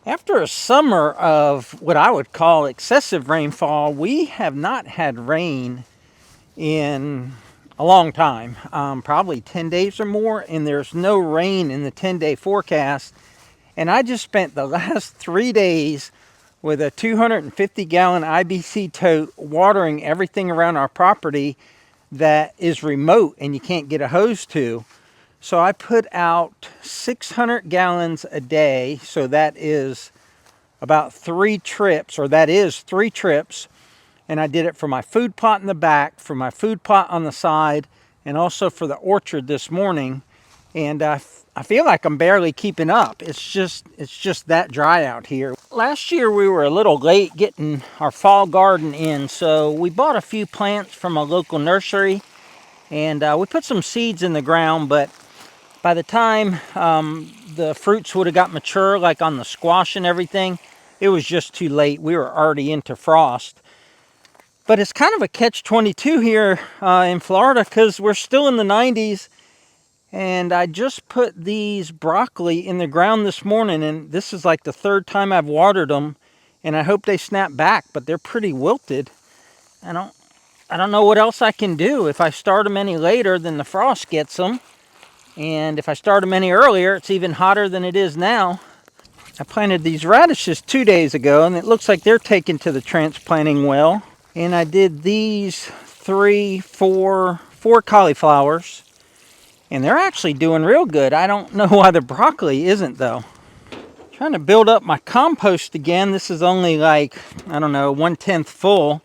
After a summer of what I would call excessive rainfall, we have not had rain in a long time, probably 10 days or more, and there's no rain in the 10-day forecast. And I just spent the last 3 days with a 250-gallon IBC tote watering everything around our property that is remote and you can't get a hose to. So I put out 600 gallons a day, so that is about 3 trips, or that is 3 trips. And I did it for my food plot in the back, for my food plot on the side, and also for the orchard this morning. And I feel like I'm barely keeping up. It's just that dry out here. Last year we were a little late getting our fall garden in, so we bought a few plants from a local nursery, and we put some seeds in the ground, but by the time the fruits would have got mature, like on the squash and everything, it was just too late. We were already into frost. But it's kind of a catch-22 here in Florida, because we're still in the 90s. And I just put these broccoli in the ground this morning, and this is like the 3rd time I've watered them. And I hope they snap back, but they're pretty wilted. I don't know what else I can do. If I start them any later, then the frost gets them. And if I start them any earlier, it's even hotter than it is now. I planted these radishes 2 days ago, and it looks like they're taken to the transplanting well. And I did these 4 cauliflowers, and they're actually doing real good. I don't know why the broccoli isn't, though. Trying to build up my compost again. This is only like, I don't know, 1/10 full,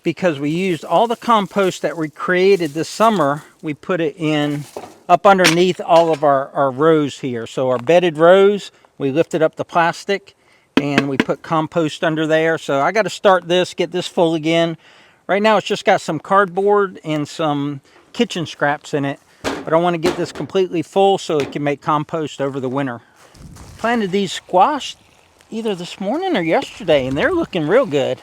because we used all the compost that we created this summer. We put it in up underneath all of our rows here. So our bedded rows, we lifted up the plastic and we put compost under there. So I got to start this, get this full again. Right now it's just got some cardboard and some kitchen scraps in it, but I want to get this completely full so it can make compost over the winter. Planted these squash either this morning or yesterday, and they're looking real good.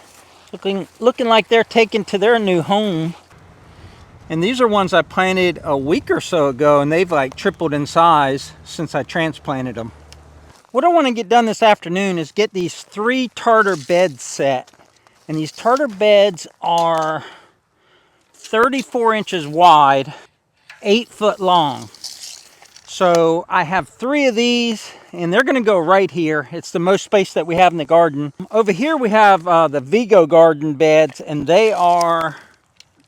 Looking like they're taken to their new home. And these are ones I planted a week or so ago, and they've like tripled in size since I transplanted them. What I want to get done this afternoon is get these 3 tartar beds set. And these tartar beds are 34 inches wide, 8 foot long. So I have 3 of these, and they're going to go right here. It's the most space that we have in the garden. Over here we have the Vigo garden beds, and they are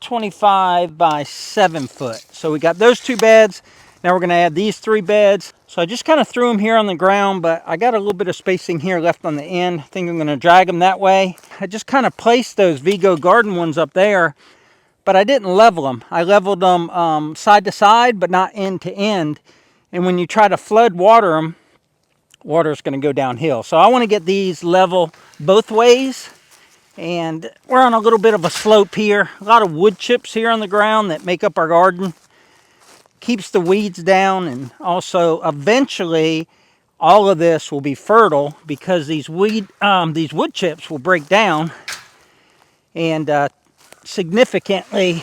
25 by 7 foot. So we got those 2 beds. Now we're going to add these 3 beds. So I just kind of threw them here on the ground, but I got a little bit of spacing here left on the end. I think I'm going to drag them that way. I just kind of placed those Vigo garden ones up there, but I didn't level them. I leveled them side to side, but not end to end. And when you try to flood water them, water is going to go downhill. So I want to get these level both ways. And we're on a little bit of a slope here. A lot of wood chips here on the ground that make up our garden. Keeps the weeds down, and also eventually all of this will be fertile because these wood chips will break down and significantly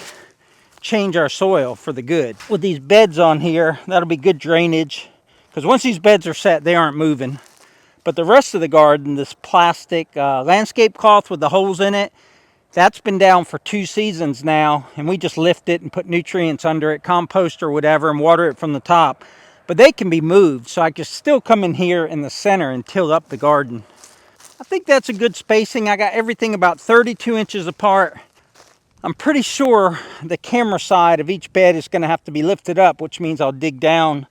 change our soil for the good. With these beds on here, that'll be good drainage, because once these beds are set, they aren't moving. But the rest of the garden, this plastic landscape cloth with the holes in it, that's been down for 2 seasons now, and we just lift it and put nutrients under it, compost or whatever, and water it from the top. But they can be moved, so I can still come in here in the center and till up the garden. I think that's a good spacing. I got everything about 32 inches apart. I'm pretty sure the camera side of each bed is going to have to be lifted up, which means I'll dig down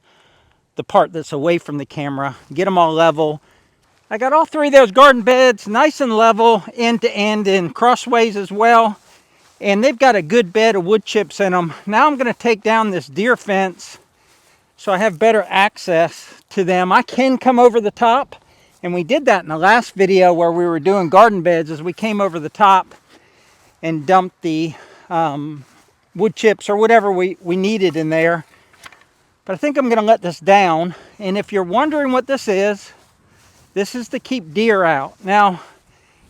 the part that's away from the camera, get them all level. I got all 3 of those garden beds nice and level, end to end and crossways as well. And they've got a good bed of wood chips in them. Now I'm going to take down this deer fence so I have better access to them. I can come over the top, and we did that in the last video where we were doing garden beds, as we came over the top and dumped the wood chips or whatever we needed in there. But I think I'm going to let this down. And if you're wondering what this is to keep deer out. Now,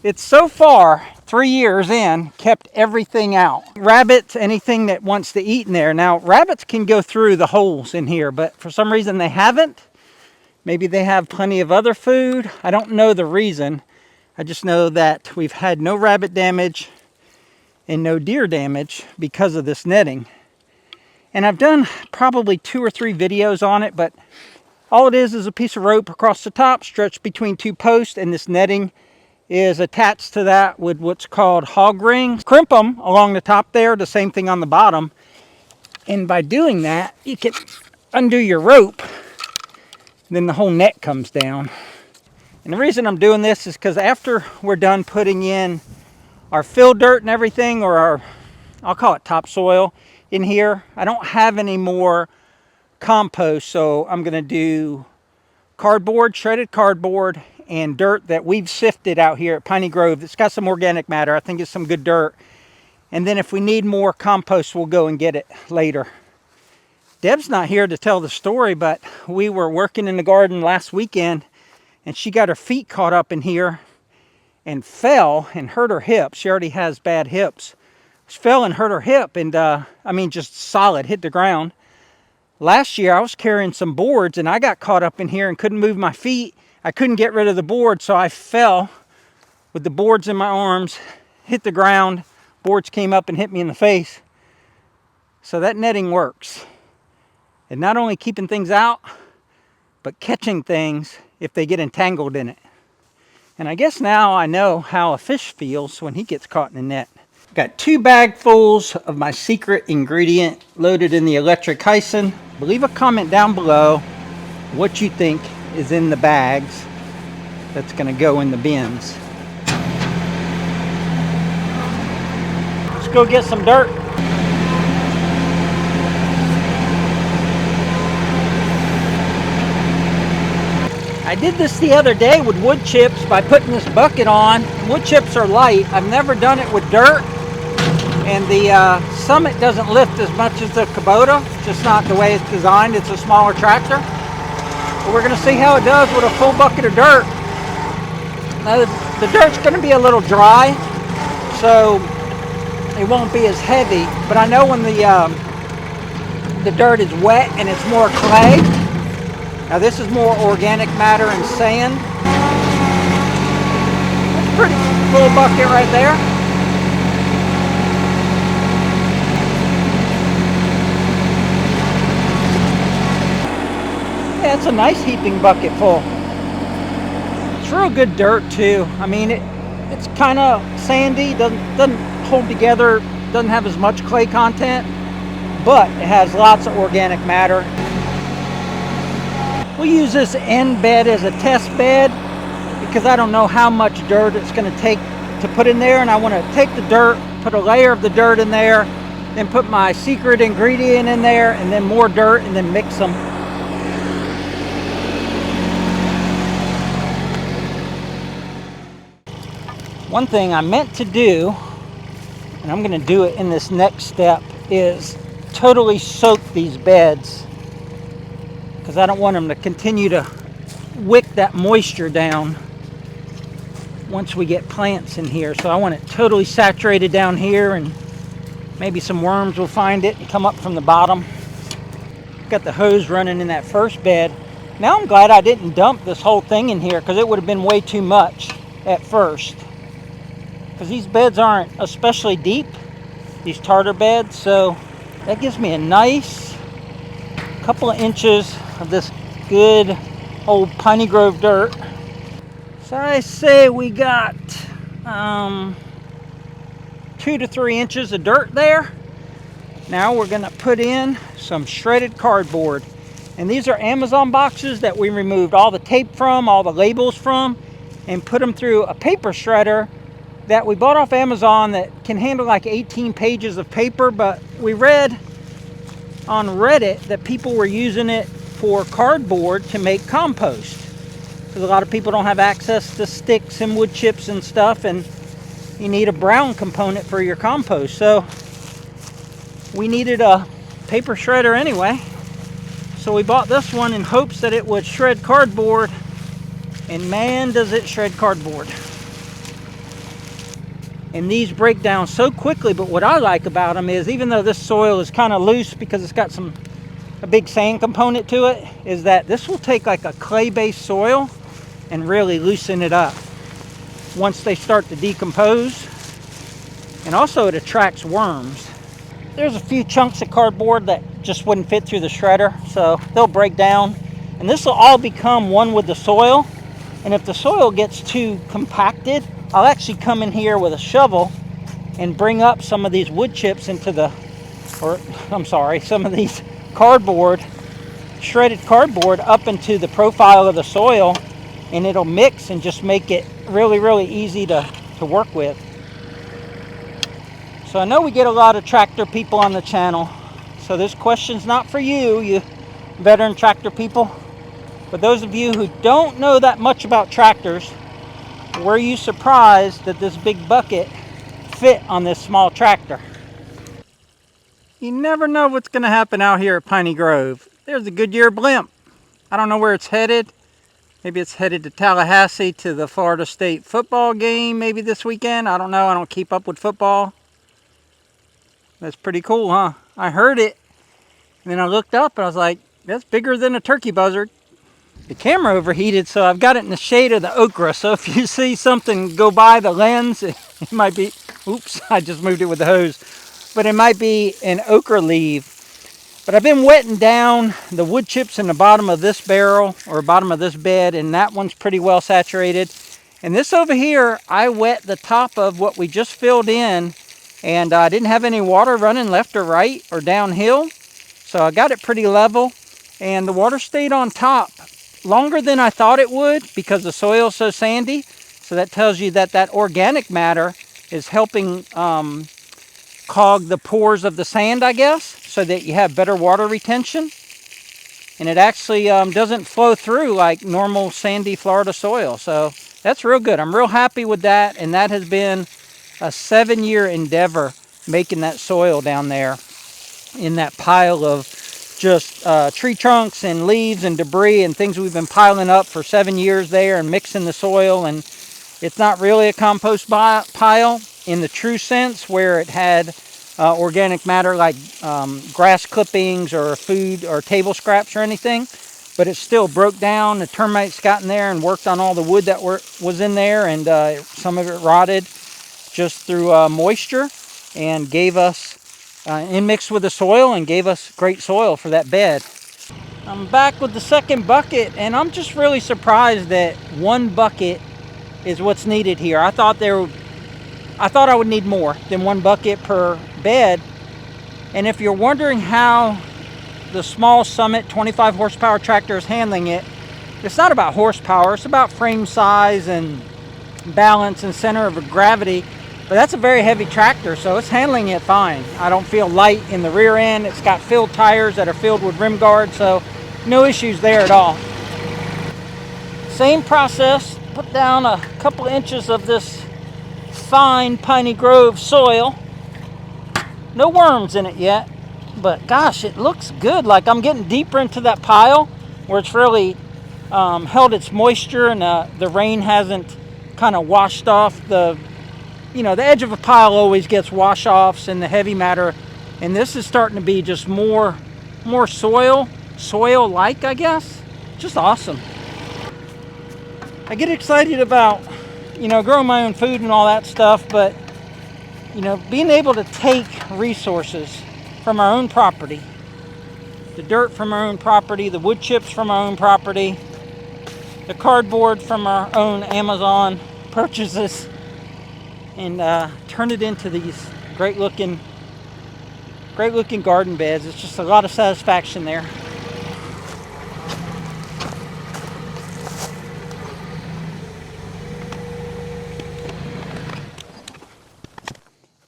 it's so far, 3 years in, kept everything out. Rabbits, anything that wants to eat in there. Now, rabbits can go through the holes in here, but for some reason they haven't. Maybe they have plenty of other food. I don't know the reason. I just know that we've had no rabbit damage and no deer damage because of this netting. And I've done probably 2 or 3 videos on it, but all it is a piece of rope across the top stretched between 2 posts, and this netting is attached to that with what's called hog rings. Crimp them along the top there, the same thing on the bottom. And by doing that, you can undo your rope, then the whole net comes down. And the reason I'm doing this is because after we're done putting in our fill dirt and everything, or our, I'll call it topsoil in here, I don't have any more compost, so I'm going to do cardboard, shredded cardboard, and dirt that we've sifted out here at Piney Grove. It's got some organic matter. I think it's some good dirt. And then if we need more compost, we'll go and get it later. Deb's not here to tell the story, but we were working in the garden last weekend, and she got her feet caught up in here and fell and hurt her hip. She already has bad hips. She fell and hurt her hip, and I mean, just solid, hit the ground. Last year, I was carrying some boards, and I got caught up in here and couldn't move my feet. I couldn't get rid of the board, so I fell with the boards in my arms, hit the ground. Boards came up and hit me in the face. So that netting works. And not only keeping things out, but catching things if they get entangled in it. And I guess now I know how a fish feels when he gets caught in a net. Got 2 bagfuls of my secret ingredient loaded in the electric hyson. Leave a comment down below what you think is in the bags that's going to go in the bins. Let's go get some dirt. I did this the other day with wood chips by putting this bucket on. Wood chips are light. I've never done it with dirt. And the Summit doesn't lift as much as the Kubota. It's just not the way it's designed. It's a smaller tractor. But we're going to see how it does with a full bucket of dirt. Now the dirt's going to be a little dry, so it won't be as heavy. But I know when the dirt is wet and it's more clay. Now this is more organic matter and sand. That's a pretty full bucket right there. Yeah, it's a nice heaping bucket full. It's real good dirt too. I mean, it's kind of sandy, doesn't hold together, doesn't have as much clay content, but it has lots of organic matter. We'll use this end bed as a test bed because I don't know how much dirt it's going to take to put in there, and I want to take the dirt, put a layer of the dirt in there, then put my secret ingredient in there, and then more dirt, and then mix them. One thing I meant to do, and I'm going to do it in this next step, is totally soak these beds because I don't want them to continue to wick that moisture down once we get plants in here. So I want it totally saturated down here, and maybe some worms will find it and come up from the bottom. Got the hose running in that first bed. Now I'm glad I didn't dump this whole thing in here because it would have been way too much at first. Because these beds aren't especially deep, these tartar beds, so that gives me a nice couple of inches of this good old Piney Grove dirt. So I say we got 2 to 3 inches of dirt there. Now we're going to put in some shredded cardboard. And these are Amazon boxes that we removed all the tape from, all the labels from, and put them through a paper shredder that we bought off Amazon that can handle like 18 pages of paper. But we read on Reddit that people were using it for cardboard to make compost. Because a lot of people don't have access to sticks and wood chips and stuff, and you need a brown component for your compost. So we needed a paper shredder anyway. So we bought this one in hopes that it would shred cardboard, and man, does it shred cardboard. And these break down so quickly, but what I like about them is even though this soil is kind of loose because it's got some a big sand component to it, is that this will take like a clay-based soil and really loosen it up once they start to decompose. And also it attracts worms. There's a few chunks of cardboard that just wouldn't fit through the shredder, so they'll break down. And this will all become one with the soil. And if the soil gets too compacted, I'll actually come in here with a shovel and bring up some of these wood chips into the, or I'm sorry, some of these cardboard, shredded cardboard up into the profile of the soil, and it'll mix and just make it really, really easy to work with. So I know we get a lot of tractor people on the channel, so this question's not for you, you veteran tractor people. But those of you who don't know that much about tractors, were you surprised that this big bucket fit on this small tractor? You never know what's going to happen out here at Piney Grove. There's a Goodyear blimp. I don't know where it's headed. Maybe it's headed to Tallahassee to the Florida State football game maybe this weekend. I don't know. I don't keep up with football. That's pretty cool, huh? I heard it, and then I looked up and I was like, that's bigger than a turkey buzzard. The camera overheated, so I've got it in the shade of the okra. So if you see something go by the lens, it might be, oops, I just moved it with the hose. But it might be an okra leaf. But I've been wetting down the wood chips in the bottom of this barrel, or bottom of this bed, and that one's pretty well saturated. And this over here, I wet the top of what we just filled in, and I didn't have any water running left or right or downhill. So I got it pretty level, and the water stayed on top longer than I thought it would because the soil's so sandy. So that tells you that that organic matter is helping clog the pores of the sand, I guess, so that you have better water retention. And it actually doesn't flow through like normal sandy Florida soil. So that's real good. I'm real happy with that. And that has been a 7-year endeavor making that soil down there in that pile of just tree trunks and leaves and debris and things we've been piling up for 7 years there and mixing the soil. And it's not really a compost pile in the true sense where it had organic matter like grass clippings or food or table scraps or anything, but it still broke down. The termites got in there and worked on all the wood that was in there, and some of it rotted just through moisture, and gave us mixed with the soil and gave us great soil for that bed. I'm back with the second bucket, and I'm just really surprised that one bucket is what's needed here. I thought I would need more than one bucket per bed. And if you're wondering how the small Summit 25 horsepower tractor is handling it, it's not about horsepower, it's about frame size and balance and center of gravity. But that's a very heavy tractor, so it's handling it fine. I don't feel light in the rear end. It's got filled tires that are filled with rim guards, so no issues there at all. Same process, put down a couple inches of this fine Piney Grove soil. No worms in it yet, but gosh, it looks good. Like I'm getting deeper into that pile where it's really held its moisture, and the rain hasn't kind of washed off the, you know, the edge of a pile always gets wash-offs and the heavy matter, and this is starting to be just more soil-like, I guess. Just awesome. I get excited about, you know, growing my own food and all that stuff, but, you know, being able to take resources from our own property, the dirt from our own property, the wood chips from our own property, the cardboard from our own Amazon purchases, and turn it into these great looking garden beds. It's just a lot of satisfaction there.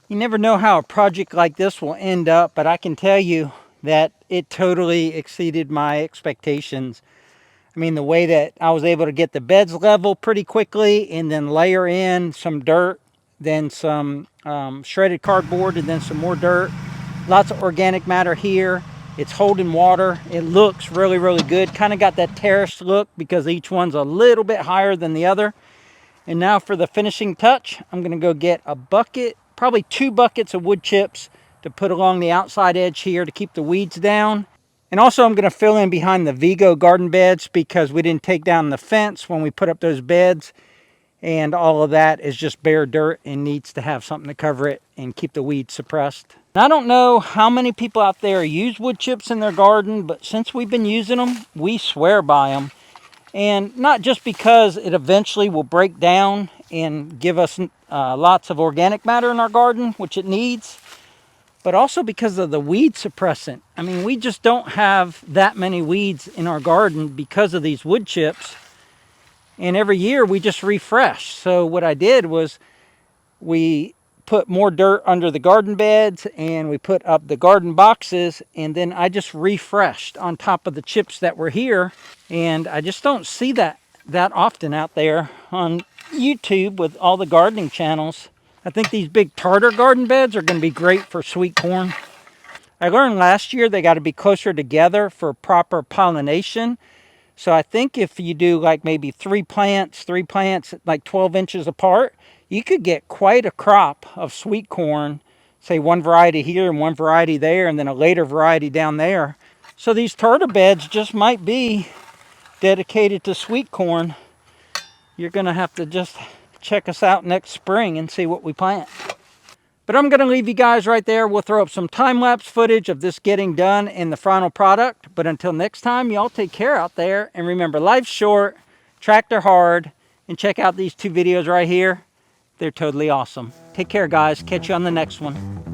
You never know how a project like this will end up, but I can tell you that it totally exceeded my expectations. I mean, the way that I was able to get the beds level pretty quickly and then layer in some dirt, then some shredded cardboard, and then some more dirt. Lots of organic matter here. It's holding water. It looks really, really good. Kind of got that terraced look because each one's a little bit higher than the other. And now for the finishing touch, I'm going to go get a bucket, probably 2 buckets of wood chips to put along the outside edge here to keep the weeds down. And also I'm going to fill in behind the Vigo garden beds because we didn't take down the fence when we put up those beds. And all of that is just bare dirt and needs to have something to cover it and keep the weeds suppressed. I don't know how many people out there use wood chips in their garden, but since we've been using them, we swear by them. And not just because it eventually will break down and give us lots of organic matter in our garden, which it needs, but also because of the weed suppressant. I mean, we just don't have that many weeds in our garden because of these wood chips. And every year we just refresh. So what I did was we put more dirt under the garden beds and we put up the garden boxes, and then I just refreshed on top of the chips that were here. And I just don't see that often out there on YouTube with all the gardening channels. I think these big tartar garden beds are going to be great for sweet corn. I learned last year they got to be closer together for proper pollination. So I think if you do like maybe three plants like 12 inches apart, you could get quite a crop of sweet corn, say one variety here and one variety there, and then a later variety down there. So these tartar beds just might be dedicated to sweet corn. You're going to have to just check us out next spring and see what we plant. But I'm going to leave you guys right there. We'll throw up some time-lapse footage of this getting done and the final product. But until next time, y'all take care out there. And remember, life's short, tractor hard, and check out these two videos right here. They're totally awesome. Take care, guys. Catch you on the next one.